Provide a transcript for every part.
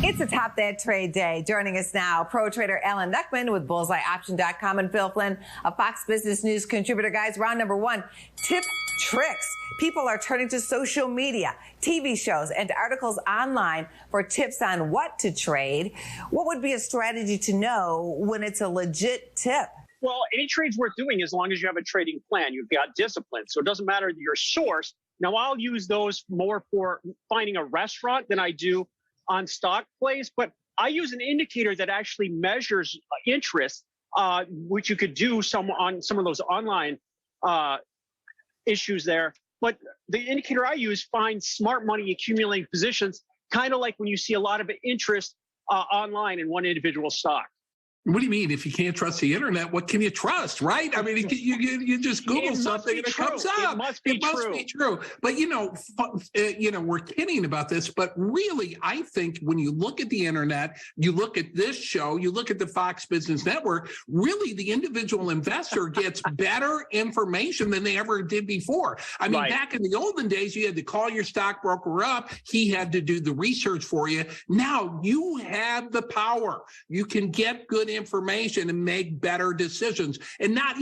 It's a top that trade day. Joining us now, pro trader Alan Neckman with BullseyeOption.com and Phil Flynn, a Fox Business News contributor. Guys, round number one, tip tricks. People are turning to social media, TV shows, and articles online for tips on what to trade. What would be a strategy to know when it's a legit tip? Well, any trade's worth doing as long as you have a trading plan. You've got discipline. So it doesn't matter your source. Now, I'll use those more for finding a restaurant than I do on stock plays, but I use an indicator that actually measures interest, which you could do on some of those online issues there. But the indicator I use finds smart money accumulating positions, kind of like when you see a lot of interest online in one individual stock. What do you mean? If you can't trust the internet, what can you trust, right? I mean, you just Google something and it comes up. It must be true. But, we're kidding about this, but really, I think when you look at the internet, you look at this show, you look at the Fox Business Network, really the individual investor gets better information than they ever did before. I mean, Back in the olden days, you had to call your stockbroker up. He had to do the research for you. Now you have the power. You can get good information and make better decisions, and not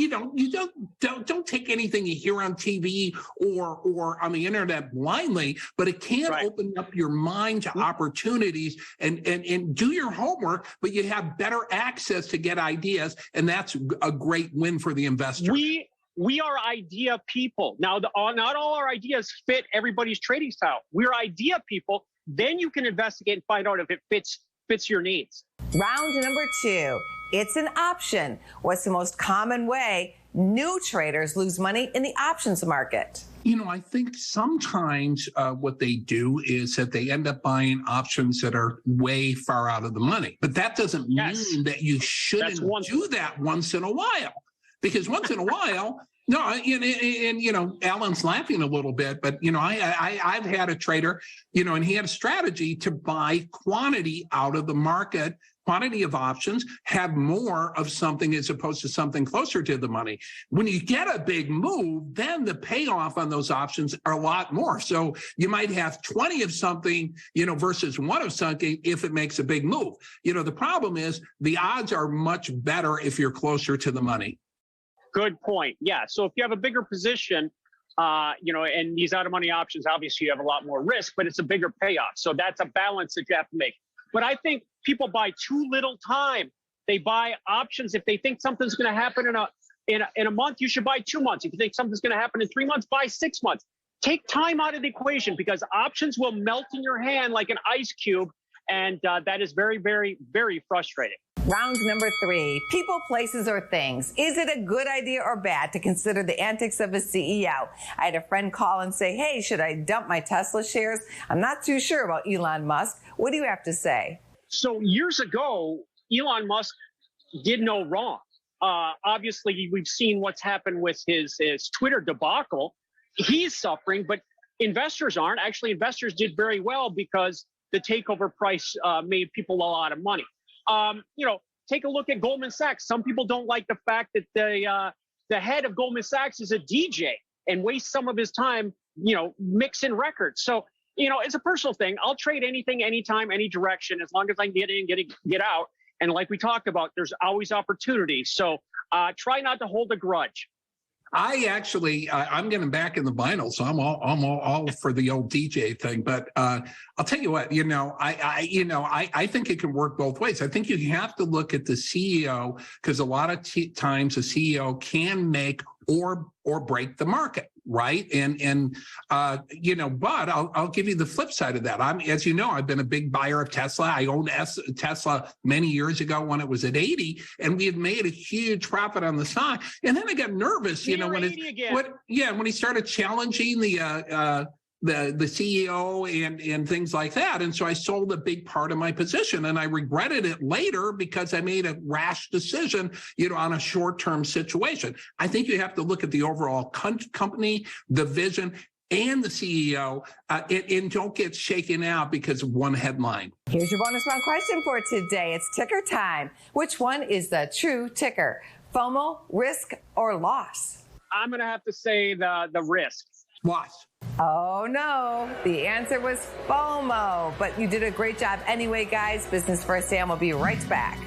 don't take anything you hear on TV or on the internet blindly, but it can open up your mind to opportunities and do your homework, but you have better access to get ideas, and that's a great win for the investor. We are idea people. Now, not all our ideas fit everybody's trading style. We're idea people. Then you can investigate and find out if it fits your needs. Round number two, it's an option. What's the most common way new traders lose money in the options market? I think sometimes what they do is that they end up buying options that are way far out of the money. But that doesn't mean that you shouldn't do that once in a while. Because once in a while, Alan's laughing a little bit, but, I've had a trader, and he had a strategy to buy quantity out of the market, quantity of options, have more of something as opposed to something closer to the money. When you get a big move, then the payoff on those options are a lot more. So you might have 20 of something, versus one of something if it makes a big move. The problem is the odds are much better if you're closer to the money. Good point. Yeah. So if you have a bigger position, and these out of money options, obviously you have a lot more risk, but it's a bigger payoff. So that's a balance that you have to make. But I think people buy too little time. They buy options. If they think something's going to happen in a month, you should buy 2 months. If you think something's going to happen in 3 months, buy 6 months. Take time out of the equation because options will melt in your hand like an ice cube. And that is very, very, very frustrating. Round number three, people, places, or things. Is it a good idea or bad to consider the antics of a CEO? I had a friend call and say, hey, should I dump my Tesla shares? I'm not too sure about Elon Musk. What do you have to say? So years ago, Elon Musk did no wrong. Obviously, we've seen what's happened with his Twitter debacle. He's suffering, but investors aren't. Actually, investors did very well because the takeover price made people a lot of money. Take a look at Goldman Sachs. Some people don't like the fact that the head of Goldman Sachs is a DJ and wastes some of his time, mixing records. So, it's a personal thing. I'll trade anything, anytime, any direction, as long as I can get in, get out. And like we talked about, there's always opportunity. So try not to hold a grudge. I'm getting back in the vinyl, so I'm all for the old DJ thing. But I'll tell you what, I think it can work both ways. I think you have to look at the CEO because a lot of times a CEO can make or break the market, right? But I'll give you the flip side of that. As you know, I've been a big buyer of Tesla. I owned Tesla many years ago when it was at 80, and we had made a huge profit on the stock. And then I got nervous, when he started challenging the CEO and things like that. And so I sold a big part of my position, and I regretted it later because I made a rash decision, on a short-term situation. I think you have to look at the overall company, the vision, and the CEO, and don't get shaken out because of one headline. Here's your bonus round question for today. It's ticker time. Which one is the true ticker? FOMO, risk, or loss? I'm going to have to say the risk. Loss. Oh no, the answer was FOMO. But you did a great job anyway, guys. Business First Sam will be right back.